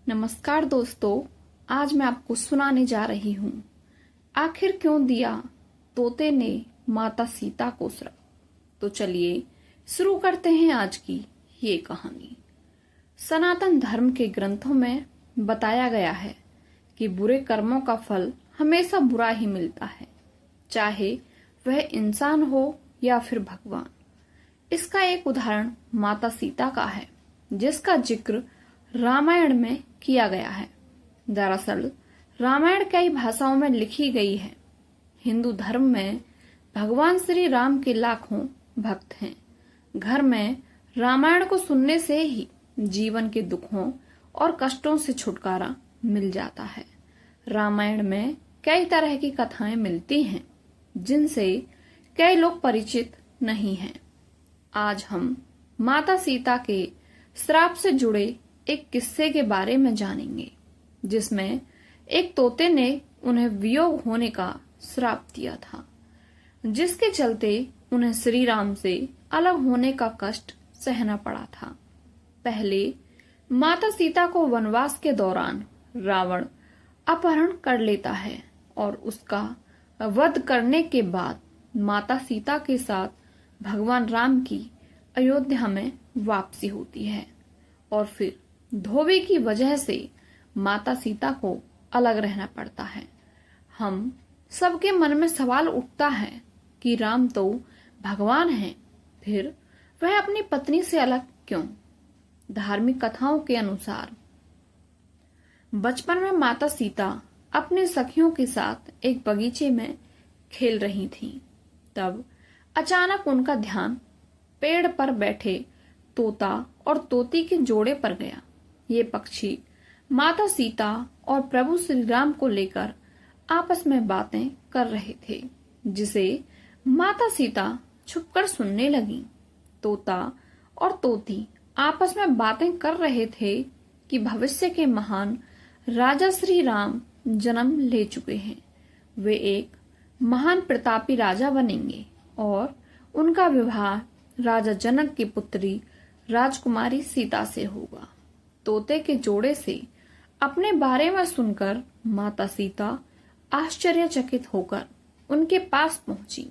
नमस्कार दोस्तों, आज मैं आपको सुनाने जा रही हूँ आखिर क्यों दिया तोते ने माता सीता को श्राप। तो चलिए शुरू करते हैं आज की ये कहानी। सनातन धर्म के ग्रंथों में बताया गया है कि बुरे कर्मों का फल हमेशा बुरा ही मिलता है, चाहे वह इंसान हो या फिर भगवान। इसका एक उदाहरण माता सीता का है, जिसका जिक्र रामायण में किया गया है। दरअसल रामायण कई भाषाओं में लिखी गई है। हिंदू धर्म में भगवान श्री राम के लाखों भक्त हैं। घर में रामायण को सुनने से ही जीवन के दुखों और कष्टों से छुटकारा मिल जाता है। रामायण में कई तरह की कथाएं मिलती हैं, जिनसे कई लोग परिचित नहीं हैं। आज हम माता सीता के श्राप से जुड़े एक किस्से के बारे में जानेंगे, जिसमें एक तोते ने उन्हें वियोग होने का श्राप दिया था, जिसके चलते उन्हें श्री राम से अलग होने का कष्ट सहना पड़ा था। पहले माता सीता को वनवास के दौरान रावण अपहरण कर लेता है और उसका वध करने के बाद माता सीता के साथ भगवान राम की अयोध्या में वापसी होती है और फिर धोबी की वजह से माता सीता को अलग रहना पड़ता है। हम सबके मन में सवाल उठता है कि राम तो भगवान हैं, फिर वह अपनी पत्नी से अलग क्यों? धार्मिक कथाओं के अनुसार बचपन में माता सीता अपने सखियों के साथ एक बगीचे में खेल रही थीं। तब अचानक उनका ध्यान पेड़ पर बैठे तोता और तोती के जोड़े पर गया। ये पक्षी माता सीता और प्रभु श्री राम को लेकर आपस में बातें कर रहे थे, जिसे माता सीता छुपकर सुनने लगी। तोता और तोती आपस में बातें कर रहे थे कि भविष्य के महान राजा श्री राम जन्म ले चुके हैं। वे एक महान प्रतापी राजा बनेंगे और उनका विवाह राजा जनक की पुत्री राजकुमारी सीता से होगा। तोते के जोड़े से अपने बारे में सुनकर माता सीता आश्चर्यचकित होकर उनके पास पहुंची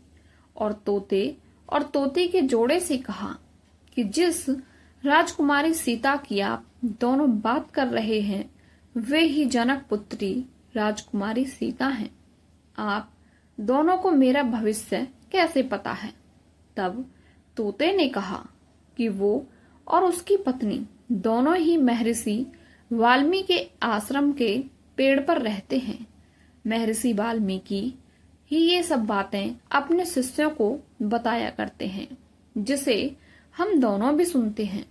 और तोते और तोती के जोड़े से कहा कि जिस राजकुमारी सीता की आप दोनों बात कर रहे हैं, वे ही जनक पुत्री राजकुमारी सीता हैं। आप दोनों को मेरा भविष्य कैसे पता है? तब तोते ने कहा कि वो और उसकी पत्नी दोनों ही महर्षि वाल्मीकि के आश्रम के पेड़ पर रहते हैं। महर्षि वाल्मीकि ही ये सब बातें अपने शिष्यों को बताया करते हैं, जिसे हम दोनों भी सुनते हैं।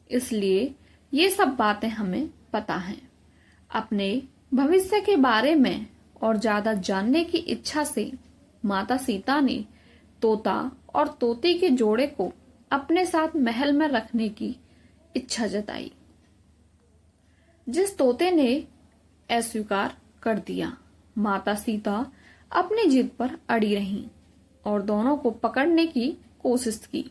इसलिए ये सब बातें हमें पता हैं। अपने भविष्य के बारे में और ज्यादा जानने की इच्छा से माता सीता ने तोता और तोती के जोड़े को अपने साथ महल में रखने की इच्छा जताई। जिस तोते ने अस्वीकार कर दिया, माता सीता अपनी जिद पर अड़ी रहीं और दोनों को पकड़ने की कोशिश की।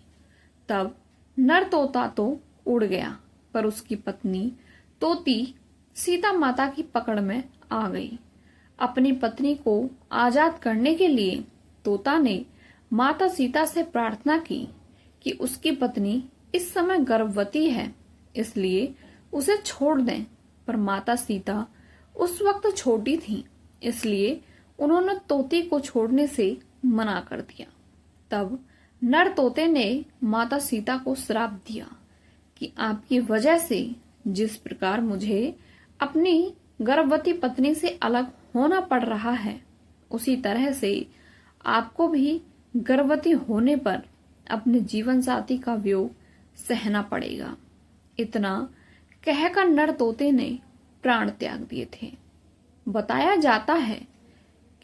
तब नर तोता तो उड़ गया, पर उसकी पत्नी तोती सीता माता की पकड़ में आ गई। अपनी पत्नी को आजाद करने के लिए तोता ने माता सीता से प्रार्थना की कि उसकी पत्नी इस समय गर्भवती है, इसलिए उसे छोड़ दें। पर माता सीता उस वक्त छोटी थी, इसलिए उन्होंने तोती को छोड़ने से मना कर दिया। तब नर तोते ने माता सीता को श्राप दिया कि आपकी वजह से जिस प्रकार मुझे अपनी गर्भवती पत्नी से अलग होना पड़ रहा है, उसी तरह से आपको भी गर्भवती होने पर अपने जीवन साथी का वियोग सहना पड़ेगा। इतना कहकर नर तोते ने प्राण त्याग दिए थे। बताया जाता है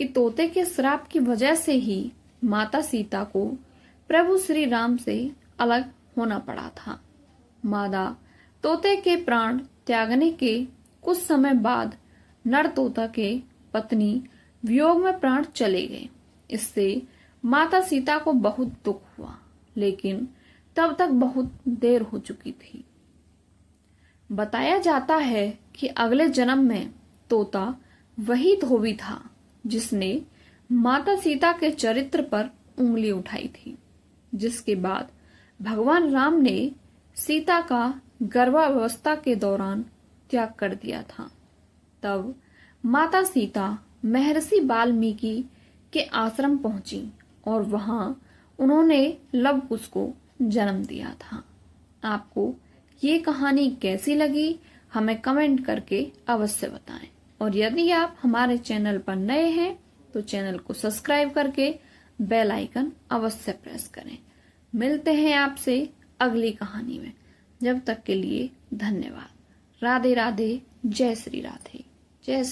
कि तोते के श्राप की वजह से ही माता सीता को प्रभु श्री राम से अलग होना पड़ा था। मादा तोते के प्राण त्यागने के कुछ समय बाद नर तोता के पत्नी वियोग में प्राण चले गए। इससे माता सीता को बहुत दुख हुआ, लेकिन तब तक बहुत देर हो चुकी थी। बताया जाता है कि अगले जन्म में तोता वही धोबी था जिसने माता सीता के चरित्र पर उंगली उठाई थी, जिसके बाद भगवान राम ने सीता का गर्भावस्था के दौरान त्याग कर दिया था। तब माता सीता महर्षि वाल्मीकि के आश्रम पहुंची और वहां उन्होंने लव कुश को जन्म दिया था। आपको ये कहानी कैसी लगी हमें कमेंट करके अवश्य बताएं, और यदि आप हमारे चैनल पर नए हैं तो चैनल को सब्सक्राइब करके बेल आइकन अवश्य प्रेस करें। मिलते हैं आपसे अगली कहानी में। जब तक के लिए धन्यवाद। राधे राधे। जय श्री राधे। जय